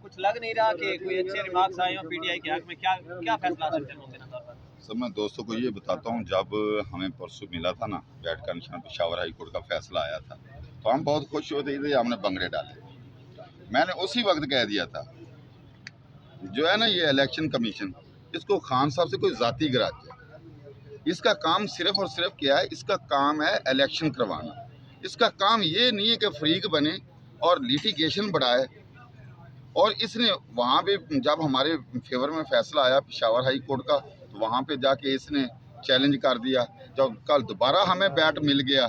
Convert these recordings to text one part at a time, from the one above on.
कुछ लग नहीं रहा कि कोई अच्छे रिमार्क्स आए हो पीटीआई के हक में, क्या क्या फैसला आ सकते हैं मुमकिन तौर पर? सब मैं दोस्तों को ये बताता हूँ, जब हमें परसों मिला था ना बैट का निशान, पेशावर हाई कोर्ट का फैसला आया था, तो हम बहुत खुश होते थे, हमने बंगड़े डाले। मैंने उसी वक्त कह दिया था, जो है ना ये इलेक्शन कमीशन, इसको खान साहब से कोई जाती गराज है। इसका काम सिर्फ और सिर्फ क्या है, इसका काम है इलेक्शन करवाना। इसका काम ये नहीं है कि फ्रीक बने और लिटिगेशन बढ़ाए। और इसने वहाँ पे जब हमारे फेवर में फैसला आया पेशावर हाई कोर्ट का, तो वहाँ पे जाके इसने चैलेंज कर दिया। जब कल दोबारा हमें बैट मिल गया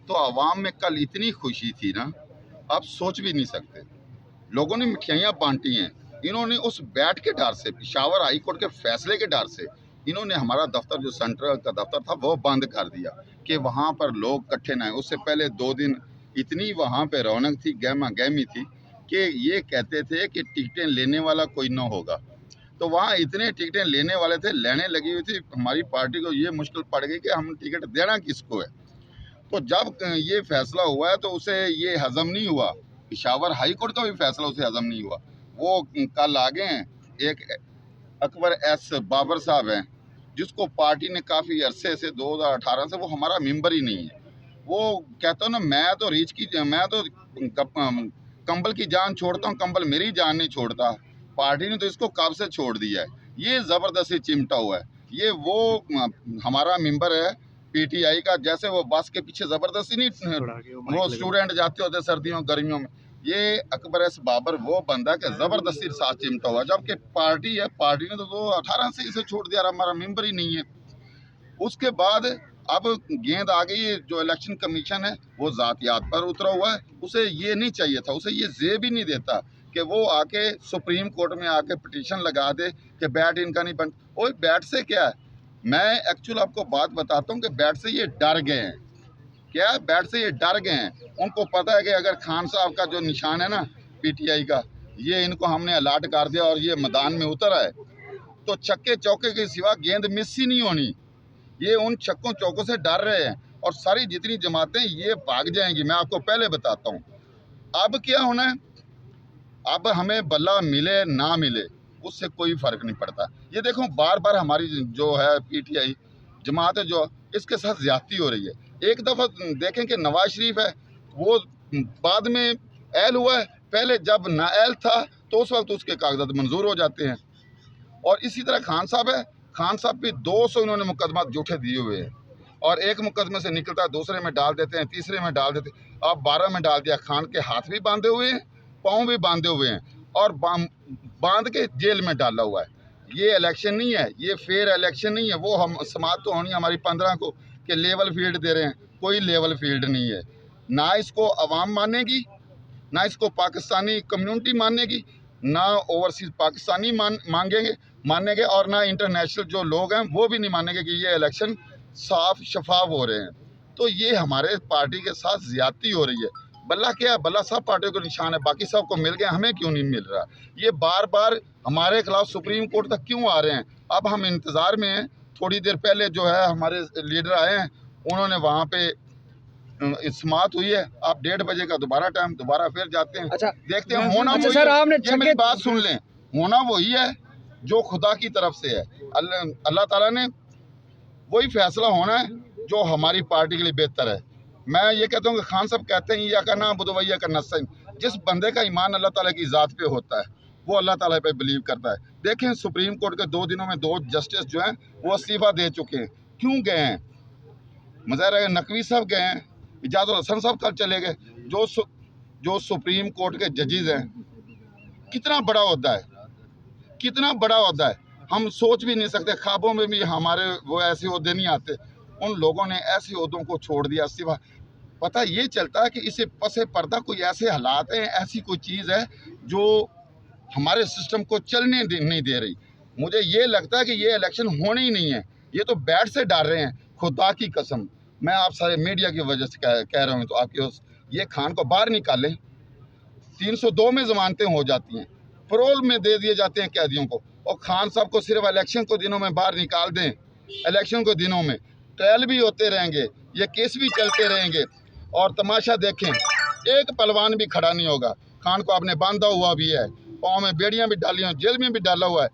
तो आवाम में कल इतनी खुशी थी ना, आप सोच भी नहीं सकते। लोगों ने मिठाइयाँ बांटी हैं। इन्होंने उस बैट के डर से, पेशावर हाई कोर्ट के फैसले के डर से, इन्होंने हमारा दफ्तर जो सेंट्रल का दफ्तर था वो बंद कर दिया कि वहाँ पर लोग इकट्ठे ना आए। उससे पहले 2 दिन इतनी वहाँ पे रौनक थी, गहमा गहमी थी कि ये कहते थे कि टिकटें लेने वाला कोई ना होगा। तो वहाँ इतने टिकटें लेने वाले थे, लेने लगी हुई थी। हमारी पार्टी को ये मुश्किल पड़ गई कि हम टिकट देना किसको है। तो जब ये फैसला हुआ है तो उसे ये हजम नहीं हुआ, पेशावर हाई कोर्ट का भी फैसला उसे हजम नहीं हुआ। वो कल आ गए हैं। एक अकबर एस बाबर साहब हैं, जिसको पार्टी ने काफ़ी अरसे से 2018 से, वो हमारा मेंबर ही नहीं है। वो कहता हूँ ना, मैं तो कंबल की जान छोड़ता हूँ, कंबल मेरी जान नहीं छोड़ता। पार्टी ने तो इसको कब से छोड़ दिया है, ये ज़बरदस्ती चिमटा हुआ है। ये वो हमारा मेंबर है पीटीआई का, जैसे वो बस के पीछे ज़बरदस्ती नहीं, वो स्टूडेंट जाते होते सर्दियों गर्मियों में, ये अकबर एस बाबर वो बंदा के ज़बरदस्ती साथ चिमटा हुआ। जबकि पार्टी है, पार्टी ने तो 2018 से इसे छोड़ दिया, हमारा मेंबर ही नहीं है। उसके बाद अब गेंद आ गई, जो इलेक्शन कमीशन है वो जातियात पर उतरा हुआ है। उसे ये नहीं चाहिए था, उसे ये जेब ही नहीं देता कि वो आके सुप्रीम कोर्ट में आके पिटीशन लगा दे कि बैट इनका नहीं बन। ओए बैट से क्या है, मैं एक्चुअल आपको बात बताता हूँ कि बैट से ये डर गए हैं। क्या है, बैट से ये डर गए हैं। उनको पता है कि अगर खान साहब का जो निशान है ना पीटीआई का, ये इनको हमने अलाट कर दिया और ये मैदान में उतर आए, तो छक्के चौके के सिवा गेंद मिस ही नहीं होनी। ये उन छक्कों चौकों से डर रहे हैं और सारी जितनी जमातें ये भाग जाएंगी। मैं आपको पहले बताता हूँ अब क्या होना है। अब हमें बल्ला मिले ना मिले उससे कोई फर्क नहीं पड़ता। ये देखो बार बार हमारी जो है पीटीआई जमात है, जो इसके साथ ज्यादती हो रही है। एक दफ़ा देखें कि नवाज शरीफ है, वो बाद में एल हुआ है, पहले जब नाएल था तो उस वक्त उसके कागजात मंजूर हो जाते हैं। और इसी तरह खान साहब है, खान साहब भी 200 इन्होंने मुकदमा झूठे दिए हुए हैं, और एक मुकदमे से निकलता है दूसरे में डाल देते हैं, तीसरे में डाल देते हैं। अब 12 में डाल दिया। खान के हाथ भी बांधे हुए हैं, पाँव भी बांधे हुए हैं, और बांध के जेल में डाला हुआ है। ये इलेक्शन नहीं है, ये फेयर इलेक्शन नहीं है। वो हम समात तो होनी हमारी 15 को कि लेवल फील्ड दे रहे हैं, कोई लेवल फील्ड नहीं है। ना इसको अवाम मानेगी, ना इसको पाकिस्तानी कम्युनिटी मानेगी, ना ओवरसीज पाकिस्तानी मानेंगे, और ना इंटरनेशनल जो लोग हैं वो भी नहीं मानेंगे कि ये इलेक्शन साफ शफाफ हो रहे हैं। तो ये हमारे पार्टी के साथ ज्यादती हो रही है। बल्ला क्या है, बल्ला सब पार्टियों को निशान है, बाकी सब को मिल गया, हमें क्यों नहीं मिल रहा। ये बार बार हमारे खिलाफ सुप्रीम कोर्ट तक क्यों आ रहे हैं। अब हम इंतज़ार में हैं। थोड़ी देर पहले जो है हमारे लीडर आए हैं, उन्होंने वहाँ पे समात हुई है। आप 1:30 बजे का दोबारा टाइम, दोबारा फिर जाते हैं। अच्छा, देखते हैं होना अच्छा वही सर, है। आपने ये मेरी बात सुन लें, होना वही है जो खुदा की तरफ से है। अल्लाह ताला ने वही फैसला होना है जो हमारी पार्टी के लिए बेहतर है। मैं ये कहता हूँ कि खान साहब कहते हैं या का नाम बुदवैया का नस्ल, जिस बंदे का ईमान अल्लाह ताला की ज़ात पे होता है वो अल्लाह ताला पे बिलीव करता है। देखें सुप्रीम कोर्ट के 2 दिनों में 2 जस्टिस जो हैं वो इस्तीफा दे चुके हैं। क्यों गए हैं? मुज़ाहिर नकवी साहब गए हैं, इजाज़ुल हसन साहब कल चले गए। जो सुप्रीम कोर्ट के जजेज हैं, कितना बड़ा होता है, कितना बड़ा होता है, हम सोच भी नहीं सकते। ख्वाबों में भी हमारे वो ऐसे ओहदे नहीं आते। उन लोगों ने ऐसे ओहदों को छोड़ दिया इस्तीफा। पता ये चलता है कि इसे पसे पर्दा कोई ऐसे हालात हैं, ऐसी कोई चीज़ है जो हमारे सिस्टम को चलने नहीं दे रही। मुझे ये लगता है कि ये इलेक्शन होने ही नहीं है। ये तो बैट से डाल रहे हैं, खुदा की कसम। मैं आप सारे मीडिया की वजह से कह रहा हूँ, तो आपके ये खान को बाहर निकालें। 302 में जमानतें हो जाती हैं, परोल में दे दिए जाते हैं कैदियों को, और खान साहब को सिर्फ इलेक्शन को दिनों में बाहर निकाल दें। इलेक्शन को दिनों में ट्रायल भी होते रहेंगे, ये केस भी चलते रहेंगे, और तमाशा देखें, एक पहलवान भी खड़ा नहीं होगा। खान को आपने बांधा हुआ भी है, पाँव में बेड़ियां भी डाली हुई, जेल में भी डाला हुआ है।